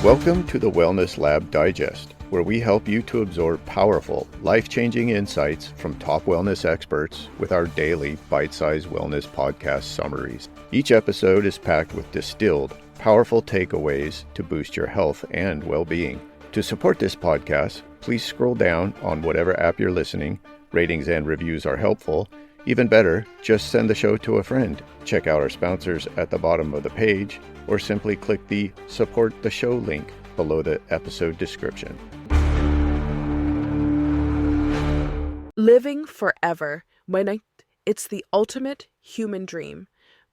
Welcome to the Wellness Lab Digest, where we help you to absorb powerful, life-changing insights from top wellness experts with our daily bite-sized wellness podcast summaries. Each episode is packed with distilled, powerful takeaways to boost your health and well-being. To support this podcast, please scroll down on whatever app you're listening. Ratings and reviews are helpful. Even better, just send the show to a friend. Check out our sponsors at the bottom of the page, or simply click the Support the Show link below the episode description. Living forever. It's the ultimate human dream.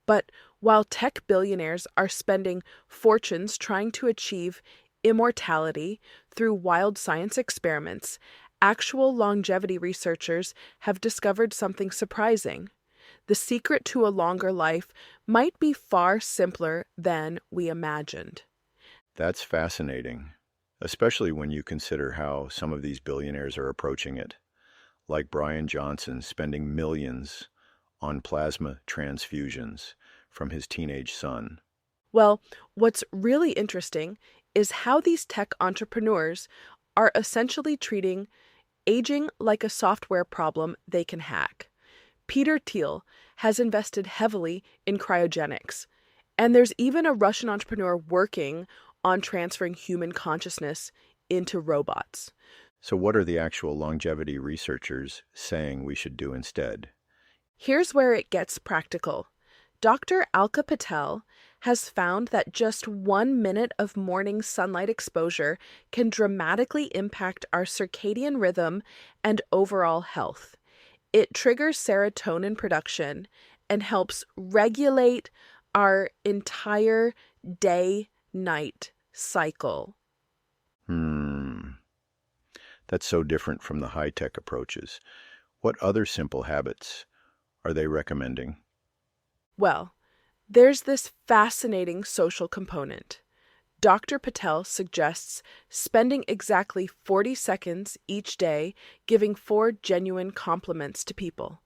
But while tech billionaires are spending fortunes trying to achieve immortality through wild science experiments, actual longevity researchers have discovered something surprising. The secret to a longer life might be far simpler than we imagined. That's fascinating, especially when you consider how some of these billionaires are approaching it, like Brian Johnson spending millions on plasma transfusions from his teenage son. Well, what's really interesting is how these tech entrepreneurs are essentially treating aging like a software problem they can hack. Peter Thiel has invested heavily in cryogenics, and there's even a Russian entrepreneur working on transferring human consciousness into robots. So what are the actual longevity researchers saying we should do instead? Here's where it gets practical. Dr. Alka Patel has found that just 1 minute of morning sunlight exposure can dramatically impact our circadian rhythm and overall health. It triggers serotonin production and helps regulate our entire day-night cycle. That's so different from the high-tech approaches. What other simple habits are they recommending? Well, there's this fascinating social component. Dr. Patel suggests spending exactly 40 seconds each day giving 4 genuine compliments to people.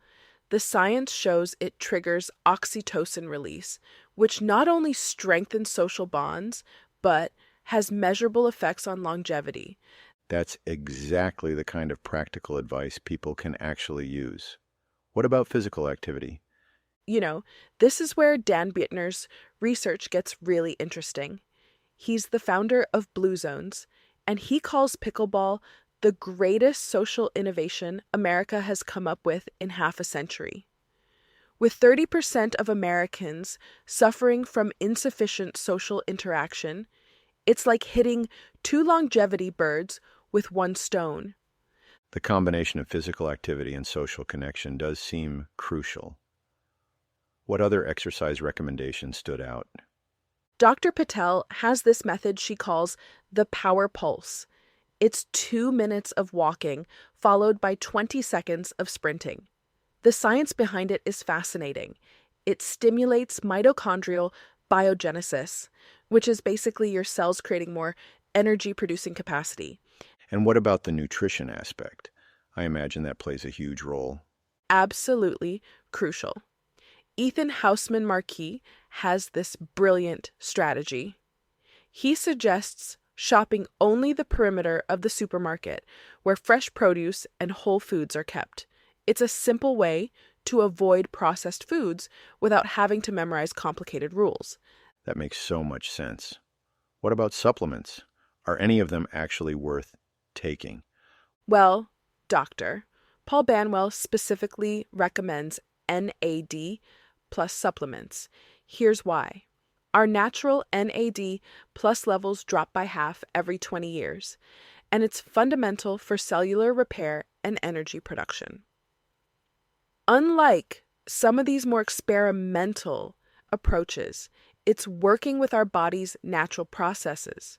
The science shows it triggers oxytocin release, which not only strengthens social bonds, but has measurable effects on longevity. That's exactly the kind of practical advice people can actually use. What about physical activity? This is where Dan Bittner's research gets really interesting. He's the founder of Blue Zones, and he calls pickleball the greatest social innovation America has come up with in half a century. With 30% of Americans suffering from insufficient social interaction, it's like hitting 2 longevity birds with 1 stone. The combination of physical activity and social connection does seem crucial. What other exercise recommendations stood out? Dr. Patel has this method she calls the power pulse. It's 2 minutes of walking, followed by 20 seconds of sprinting. The science behind it is fascinating. It stimulates mitochondrial biogenesis, which is basically your cells creating more energy-producing capacity. And what about the nutrition aspect? I imagine that plays a huge role. Absolutely crucial. Ethan Hausman-Markey has this brilliant strategy. He suggests shopping only the perimeter of the supermarket where fresh produce and whole foods are kept. It's a simple way to avoid processed foods without having to memorize complicated rules. That makes so much sense. What about supplements? Are any of them actually worth taking? Well, Dr. Paul Banwell specifically recommends NAD plus supplements. Here's why. Our natural NAD plus levels drop by half every 20 years, and it's fundamental for cellular repair and energy production. Unlike some of these more experimental approaches, it's working with our body's natural processes.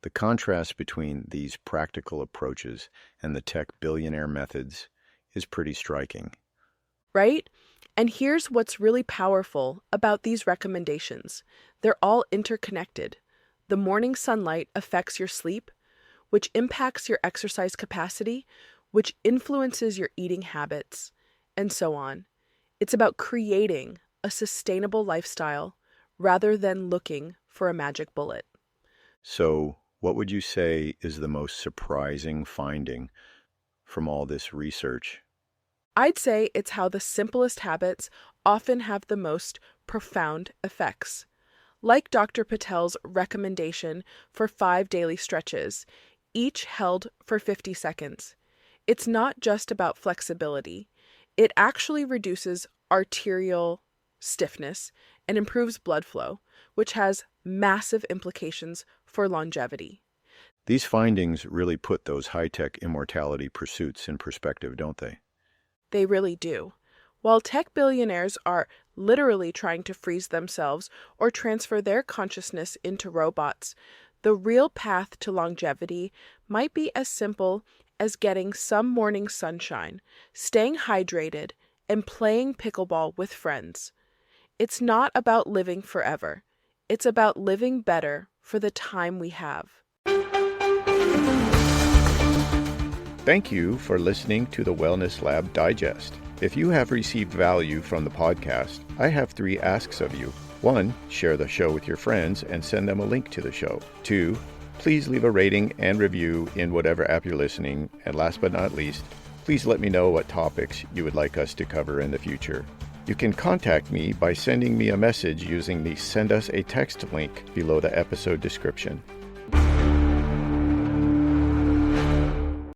The contrast between these practical approaches and the tech billionaire methods is pretty striking. Right? And here's what's really powerful about these recommendations. They're all interconnected. The morning sunlight affects your sleep, which impacts your exercise capacity, which influences your eating habits, and so on. It's about creating a sustainable lifestyle rather than looking for a magic bullet. So, what would you say is the most surprising finding from all this research? I'd say it's how the simplest habits often have the most profound effects. Like Dr. Patel's recommendation for 5 daily stretches, each held for 50 seconds. It's not just about flexibility. It actually reduces arterial stiffness and improves blood flow, which has massive implications for longevity. These findings really put those high-tech immortality pursuits in perspective, don't they? They really do. While tech billionaires are literally trying to freeze themselves or transfer their consciousness into robots, the real path to longevity might be as simple as getting some morning sunshine, staying hydrated, and playing pickleball with friends. It's not about living forever. It's about living better for the time we have. Thank you for listening to the Wellness Lab Digest. If you have received value from the podcast, I have 3 asks of you. 1, share the show with your friends and send them a link to the show. 2, please leave a rating and review in whatever app you're listening. And last but not least, please let me know what topics you would like us to cover in the future. You can contact me by sending me a message using the Send Us a Text link below the episode description.